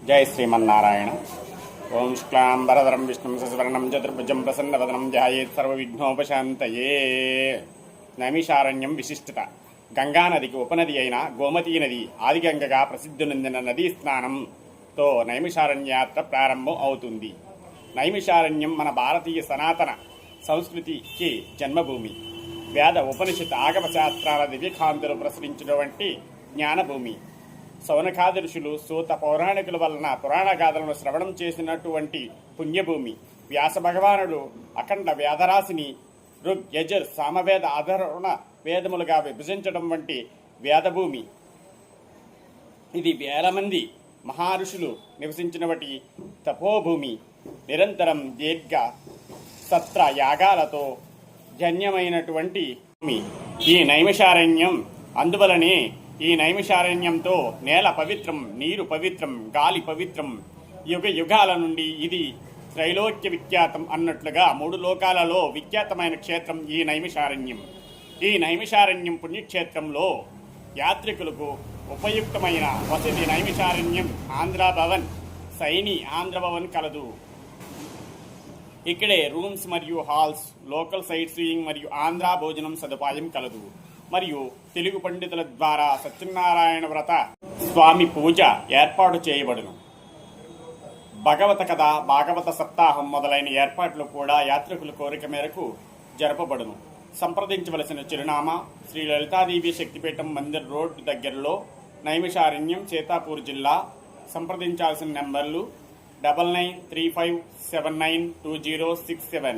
జై శ్రీమన్నారాయణ. ఓం శుక్లాంబరధరం విష్ణుం శశివర్ణం చతుర్భుజం ప్రసన్నవదనం ధ్యాయేత్ సర్వవిఘ్నోపశాంతయే. నైమిషారణ్యం విశిష్టత. గంగానదికి ఉపనది అయిన గోమతీ నది ఆదిగంగగా ప్రసిద్ధి నొందిన నదీ స్నానంతో నైమిషారణ్యాత్ర ప్రారంభం అవుతుంది. నైమిషారణ్యం మన భారతీయ సనాతన సంస్కృతికి జన్మభూమి. వేద ఉపనిషత్ ఆగమ శాస్త్రాల దివ్యకాంతులు ప్రసరించినటువంటి జ్ఞానభూమి. సౌనకాది ఋషులు సూత పౌరాణికుల వలన పురాణ గాథలను శ్రవణం చేసినటువంటి పుణ్యభూమి. వ్యాస భగవానుడు అఖండ వేదరాశిని ఋగ్ యజుర్ సామవేద ఆధరణ వేదములుగా విభజించడం వంటి వేదభూమి. ఇది వేల మంది మహారుషులు నివసించినటువంటి తపోభూమి. నిరంతరం దీర్ఘ సత్ర యాగాలతో జన్యమైనటువంటి భూమి ఈ నైమిషారణ్యం. అందువలనే ఈ నైమిషారణ్యంతో నేల పవిత్రం, నీరు పవిత్రం, గాలి పవిత్రం. యుగ యుగాల నుండి ఇది త్రైలోక్య విఖ్యాతం అన్నట్లుగా మూడు లోకాలలో విఖ్యాతమైన క్షేత్రం ఈ నైమిషారణ్యం. ఈ నైమిషారణ్యం పుణ్యక్షేత్రంలో యాత్రికులకు ఉపయుక్తమైన వసతి నైమిషారణ్యం ఆంధ్రభవన్, సైని ఆంధ్రభవన్ కలదు. ఇక్కడే రూమ్స్ మరియు హాల్స్, లోకల్ సైట్ సీయింగ్ మరియు ఆంధ్ర భోజనం సదుపాయం కలదు. మరియు తెలుగు పండితుల ద్వారా సత్యనారాయణ వ్రత స్వామి పూజ ఏర్పాటు చేయబడును. భగవత కథ, భాగవత సప్తాహం మొదలైన ఏర్పాట్లు కూడా యాత్రికుల కోరిక మేరకు జరపబడును. సంప్రదించవలసిన చిరునామా శ్రీ లలితాదేవి శక్తిపీఠం మందిర్ రోడ్ దగ్గరలో, నైమిషారణ్యం, సీతాపూర్ జిల్లా. సంప్రదించాల్సిన నెంబర్లు 9935792067.